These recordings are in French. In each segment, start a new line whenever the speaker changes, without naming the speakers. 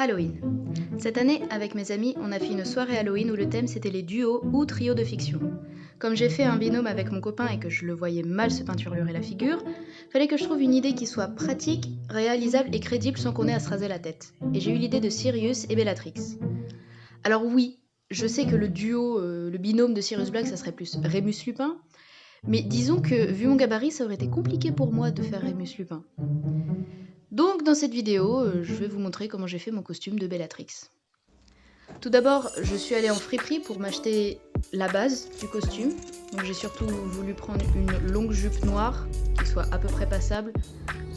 Halloween. Cette année, avec mes amis, on a fait une soirée Halloween où le thème c'était les duos ou trios de fiction. Comme j'ai fait un binôme avec mon copain et que je le voyais mal se peinturer la figure, fallait que je trouve une idée qui soit pratique, réalisable et crédible sans qu'on ait à se raser la tête. Et j'ai eu l'idée de Sirius et Bellatrix. Alors oui, je sais que le duo, le binôme de Sirius Black, ça serait plus Rémus Lupin, mais disons que vu mon gabarit, ça aurait été compliqué pour moi de faire Rémus Lupin. Donc dans cette vidéo, je vais vous montrer comment j'ai fait mon costume de Bellatrix. Tout d'abord, je suis allée en friperie pour m'acheter la base du costume. Donc j'ai surtout voulu prendre une longue jupe noire qui soit à peu près passable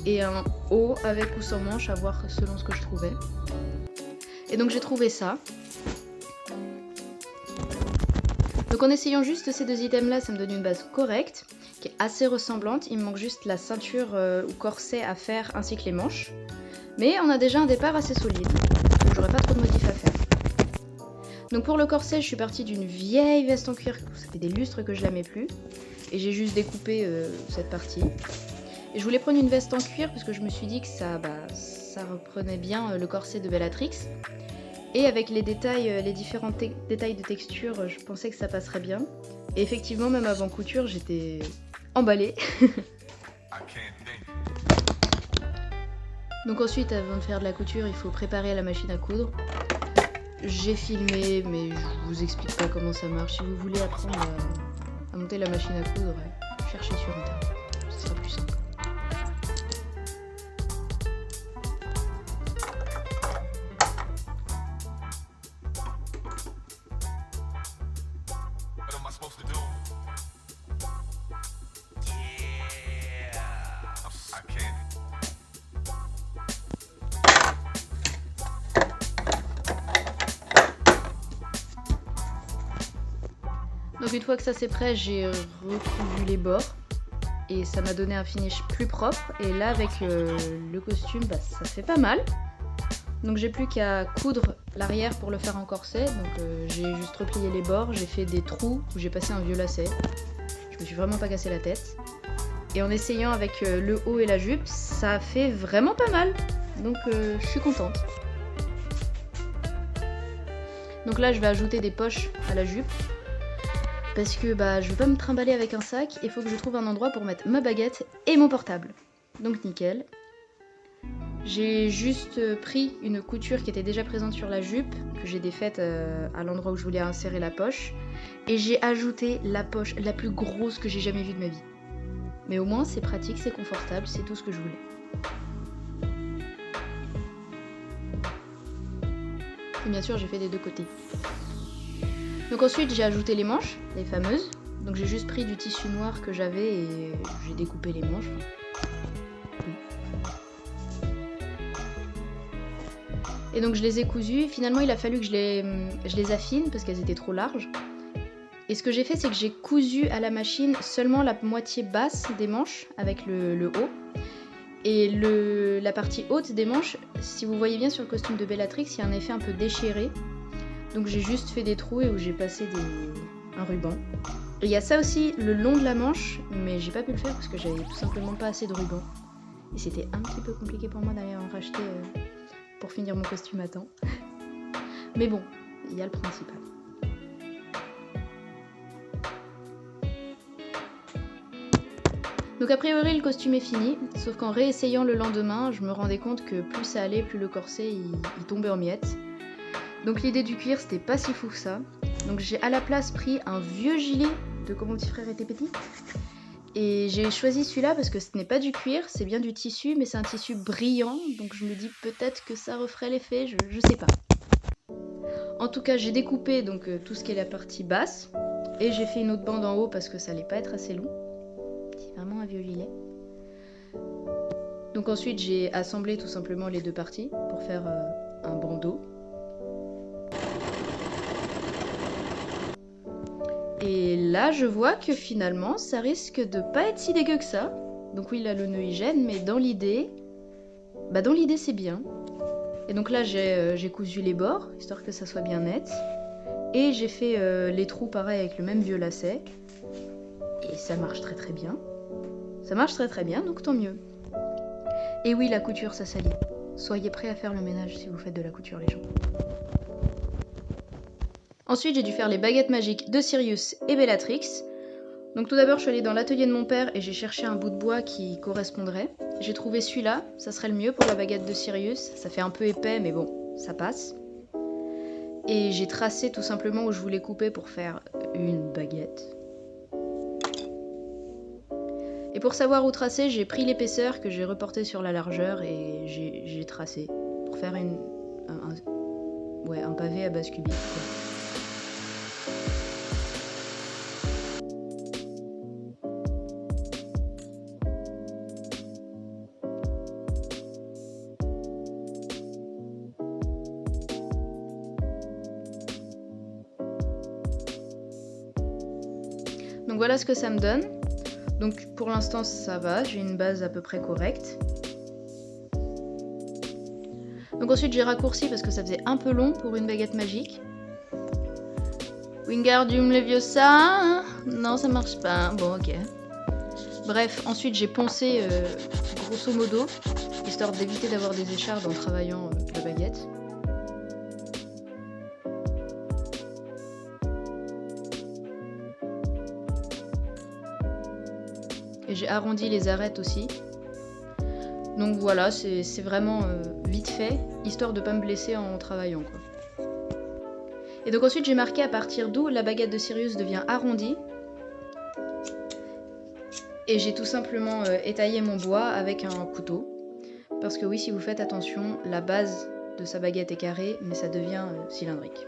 et un haut avec ou sans manches, à voir selon ce que je trouvais. Et donc j'ai trouvé ça. Donc en essayant juste ces deux items là, ça me donne une base correcte, qui est assez ressemblante. Il me manque juste la ceinture ou corset à faire ainsi que les manches. Mais on a déjà un départ assez solide, donc j'aurai pas trop de modifs à faire. Donc pour le corset, je suis partie d'une vieille veste en cuir, ça fait des lustres que je la mets plus. Et j'ai juste découpé cette partie. Et je voulais prendre une veste en cuir parce que je me suis dit que ça reprenait bien le corset de Bellatrix. Et avec les détails, les différents détails de texture, je pensais que ça passerait bien. Et effectivement, même avant couture, j'étais emballée. Donc ensuite, avant de faire de la couture, il faut préparer la machine à coudre. J'ai filmé, mais je vous explique pas comment ça marche. Si vous voulez apprendre à monter la machine à coudre, cherchez sur internet, ce sera plus simple. Donc une fois que ça c'est prêt, j'ai recousu les bords et ça m'a donné un finish plus propre. Et là avec le costume, ça fait pas mal. Donc j'ai plus qu'à coudre l'arrière pour le faire en corset. Donc j'ai juste replié les bords, j'ai fait des trous où j'ai passé un vieux lacet. Je me suis vraiment pas cassé la tête. Et en essayant avec le haut et la jupe, ça fait vraiment pas mal. Donc je suis contente. Donc là je vais ajouter des poches à la jupe. Parce que je veux pas me trimballer avec un sac, il faut que je trouve un endroit pour mettre ma baguette et mon portable. Donc nickel. J'ai juste pris une couture qui était déjà présente sur la jupe, que j'ai défaite à l'endroit où je voulais insérer la poche, et j'ai ajouté la poche la plus grosse que j'ai jamais vue de ma vie. Mais au moins c'est pratique, c'est confortable, c'est tout ce que je voulais. Et bien sûr j'ai fait des deux côtés. Donc ensuite j'ai ajouté les manches, les fameuses. Donc j'ai juste pris du tissu noir que j'avais et j'ai découpé les manches. Et donc je les ai cousues. Finalement il a fallu que je les affine parce qu'elles étaient trop larges. Et ce que j'ai fait c'est que j'ai cousu à la machine seulement la moitié basse des manches avec le haut. Et la partie haute des manches, si vous voyez bien sur le costume de Bellatrix, il y a un effet un peu déchiré. Donc j'ai juste fait des trous et où j'ai passé un ruban. Et il y a ça aussi le long de la manche, mais j'ai pas pu le faire parce que j'avais tout simplement pas assez de ruban. Et c'était un petit peu compliqué pour moi d'aller en racheter pour finir mon costume à temps. Mais bon, il y a le principal. Donc a priori le costume est fini, sauf qu'en réessayant le lendemain, je me rendais compte que plus ça allait, plus le corset il tombait en miettes. Donc l'idée du cuir c'était pas si fou que ça. Donc j'ai à la place pris un vieux gilet de Quand mon petit frère était petit. Et j'ai choisi celui-là parce que ce n'est pas du cuir, c'est bien du tissu, mais c'est un tissu brillant. Donc je me dis peut-être que ça referait l'effet, je sais pas. En tout cas j'ai découpé donc tout ce qui est la partie basse. Et j'ai fait une autre bande en haut parce que ça allait pas être assez long. C'est vraiment un vieux gilet. Donc ensuite j'ai assemblé tout simplement les deux parties pour faire un bandeau. Et là, je vois que finalement, ça risque de pas être si dégueu que ça. Donc oui, là, le nœud il gêne, mais dans l'idée, c'est bien. Et donc là, j'ai cousu les bords, histoire que ça soit bien net. Et j'ai fait les trous pareil avec le même vieux lacet. Et ça marche très très bien. Ça marche très très bien, donc tant mieux. Et oui, la couture, ça salit. Soyez prêts à faire le ménage si vous faites de la couture, les gens. Ensuite, j'ai dû faire les baguettes magiques de Sirius et Bellatrix. Donc tout d'abord, je suis allée dans l'atelier de mon père et j'ai cherché un bout de bois qui correspondrait. J'ai trouvé celui-là, ça serait le mieux pour la baguette de Sirius. Ça fait un peu épais, mais bon, ça passe. Et j'ai tracé tout simplement où je voulais couper pour faire une baguette. Et pour savoir où tracer, j'ai pris l'épaisseur que j'ai reportée sur la largeur et j'ai tracé pour faire un pavé à base cubique. Donc voilà ce que ça me donne. Donc pour l'instant ça va, j'ai une base à peu près correcte. Donc ensuite j'ai raccourci parce que ça faisait un peu long pour une baguette magique. Wingardium Leviosa, non ça marche pas, bon ok. Bref, ensuite j'ai poncé grosso modo, histoire d'éviter d'avoir des échardes en travaillant la baguette. Et j'ai arrondi les arêtes aussi. Donc voilà, c'est vraiment vite fait, histoire de pas me blesser en travaillant, quoi. Et donc ensuite j'ai marqué à partir d'où la baguette de Sirius devient arrondie. Et j'ai tout simplement étaillé mon bois avec un couteau. Parce que oui, si vous faites attention, la base de sa baguette est carrée, mais ça devient cylindrique.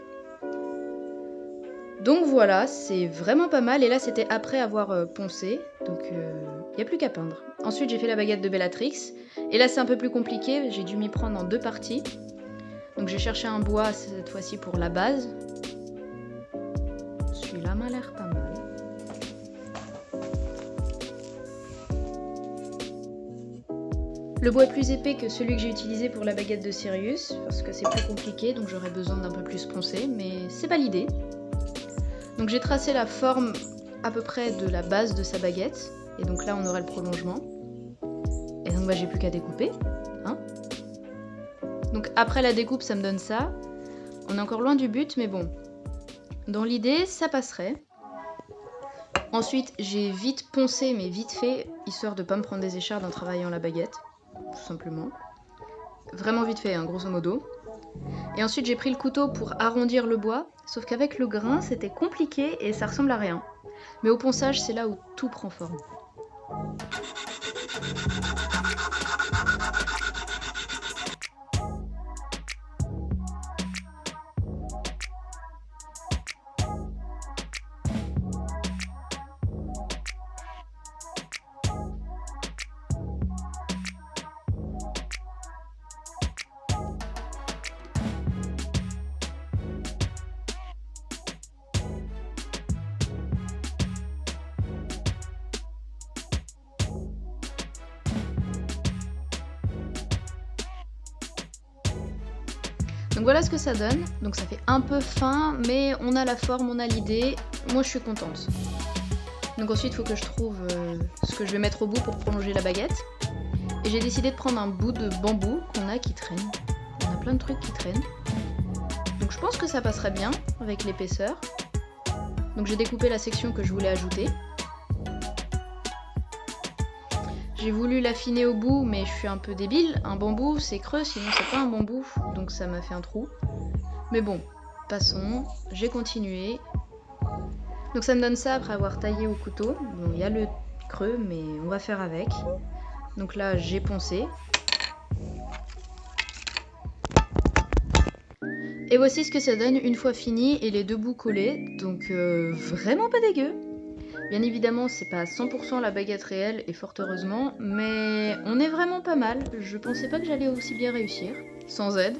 Donc voilà, c'est vraiment pas mal. Et là, c'était après avoir poncé. Donc il n'y a plus qu'à peindre. Ensuite, j'ai fait la baguette de Bellatrix. Et là, c'est un peu plus compliqué. J'ai dû m'y prendre en 2 parties. Donc j'ai cherché un bois cette fois-ci pour la base. Celui-là m'a l'air pas mal. Le bois est plus épais que celui que j'ai utilisé pour la baguette de Sirius, parce que c'est plus compliqué, donc j'aurais besoin d'un peu plus poncer, mais c'est pas l'idée. Donc j'ai tracé la forme à peu près de la base de sa baguette, et donc là on aura le prolongement. Et donc j'ai plus qu'à découper, hein. Donc après la découpe ça me donne ça. On est encore loin du but, mais bon. Dans l'idée, ça passerait. Ensuite, j'ai vite poncé, mais vite fait, histoire de pas me prendre des échardes en travaillant la baguette. Tout simplement. Vraiment vite fait, hein, grosso modo. Et ensuite j'ai pris le couteau pour arrondir le bois, sauf qu'avec le grain c'était compliqué et ça ressemble à rien. Mais au ponçage c'est là où tout prend forme. Donc voilà ce que ça donne. Donc ça fait un peu fin, mais on a la forme, on a l'idée. Moi je suis contente. Donc ensuite il faut que je trouve ce que je vais mettre au bout pour prolonger la baguette. Et j'ai décidé de prendre un bout de bambou qu'on a qui traîne. On a plein de trucs qui traînent. Donc je pense que ça passerait bien avec l'épaisseur. Donc j'ai découpé la section que je voulais ajouter. J'ai voulu l'affiner au bout, mais je suis un peu débile. Un bambou, c'est creux, sinon c'est pas un bambou. Donc ça m'a fait un trou. Mais bon, passons. J'ai continué. Donc ça me donne ça après avoir taillé au couteau. Bon, il y a le creux, mais on va faire avec. Donc là, j'ai poncé. Et voici ce que ça donne une fois fini et les 2 bouts collés. Donc vraiment pas dégueu. Bien évidemment, c'est pas 100% la baguette réelle, et fort heureusement, mais on est vraiment pas mal. Je pensais pas que j'allais aussi bien réussir, sans aide.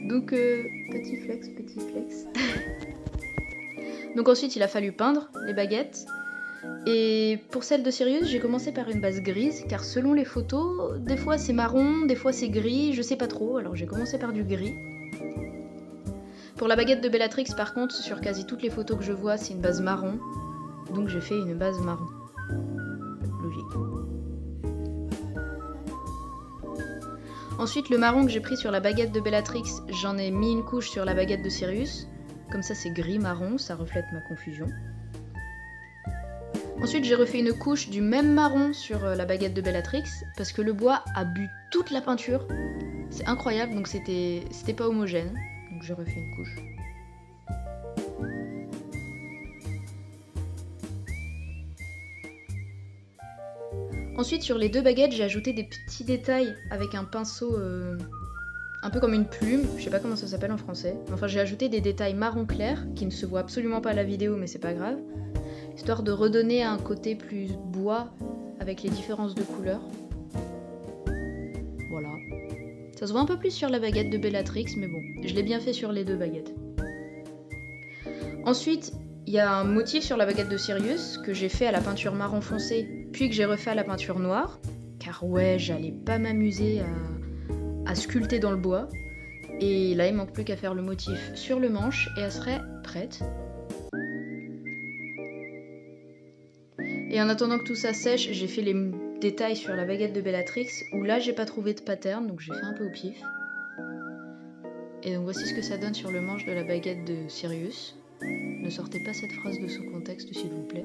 Donc, petit flex, petit flex. Donc ensuite, il a fallu peindre les baguettes. Et pour celle de Sirius, j'ai commencé par une base grise, car selon les photos, des fois c'est marron, des fois c'est gris, je sais pas trop, alors j'ai commencé par du gris. Pour la baguette de Bellatrix, par contre, sur quasi toutes les photos que je vois, c'est une base marron. Donc j'ai fait une base marron. Logique. Ensuite, le marron que j'ai pris sur la baguette de Bellatrix, j'en ai mis une couche sur la baguette de Sirius. Comme ça, c'est gris-marron, ça reflète ma confusion. Ensuite, j'ai refait une couche du même marron sur la baguette de Bellatrix, parce que le bois a bu toute la peinture. C'est incroyable, donc c'était pas homogène. Donc j'ai refait une couche. Ensuite, sur les deux baguettes, j'ai ajouté des petits détails avec un pinceau un peu comme une plume, je sais pas comment ça s'appelle en français. Enfin, j'ai ajouté des détails marron clair qui ne se voient absolument pas à la vidéo, mais c'est pas grave, histoire de redonner un côté plus bois avec les différences de couleurs. Voilà. Ça se voit un peu plus sur la baguette de Bellatrix, mais bon, je l'ai bien fait sur les deux baguettes. Ensuite, il y a un motif sur la baguette de Sirius que j'ai fait à la peinture marron foncé, puis que j'ai refait à la peinture noire, car ouais, j'allais pas m'amuser à sculpter dans le bois. Et là, il manque plus qu'à faire le motif sur le manche et elle serait prête. Et en attendant que tout ça sèche, j'ai fait les détails sur la baguette de Bellatrix, où là, j'ai pas trouvé de pattern, donc j'ai fait un peu au pif. Et donc voici ce que ça donne sur le manche de la baguette de Sirius. Ne sortez pas cette phrase de son contexte, s'il vous plaît.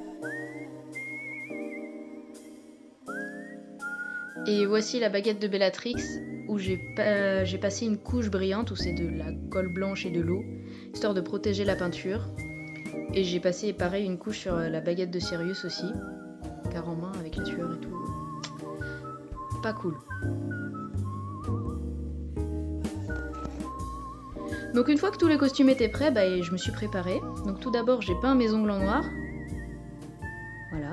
Et voici la baguette de Bellatrix, où j'ai passé une couche brillante, où c'est de la colle blanche et de l'eau, histoire de protéger la peinture. Et j'ai passé pareil une couche sur la baguette de Sirius aussi, car en main avec la sueur et tout, pas cool. Donc une fois que tous les costumes étaient prêts, je me suis préparée. Donc tout d'abord, j'ai peint mes ongles en noir. Voilà.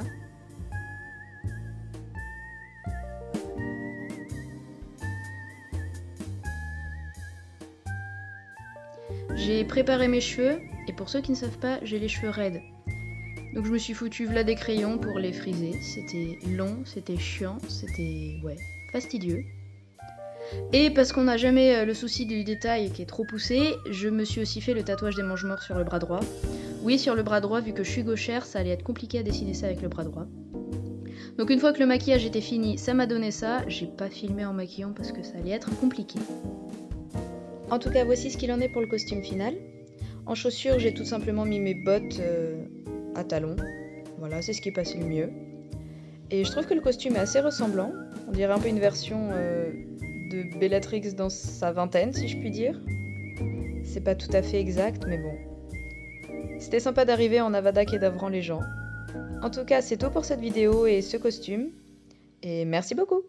J'ai préparé mes cheveux, et pour ceux qui ne savent pas, j'ai les cheveux raides. Donc je me suis foutu là des crayons pour les friser. C'était long, c'était chiant, c'était fastidieux. Et parce qu'on n'a jamais le souci du détail qui est trop poussé, je me suis aussi fait le tatouage des mange-morts sur le bras droit. Oui, sur le bras droit, vu que je suis gauchère, ça allait être compliqué à dessiner ça avec le bras droit. Donc une fois que le maquillage était fini, ça m'a donné ça. J'ai pas filmé en maquillant parce que ça allait être compliqué. En tout cas, voici ce qu'il en est pour le costume final. En chaussures, j'ai tout simplement mis mes bottes à talons. Voilà, c'est ce qui est passé le mieux. Et je trouve que le costume est assez ressemblant. On dirait un peu une version de Bellatrix dans sa vingtaine, si je puis dire. C'est pas tout à fait exact, mais bon. C'était sympa d'arriver en Avada Kedavran les gens. En tout cas, c'est tout pour cette vidéo et ce costume. Et merci beaucoup!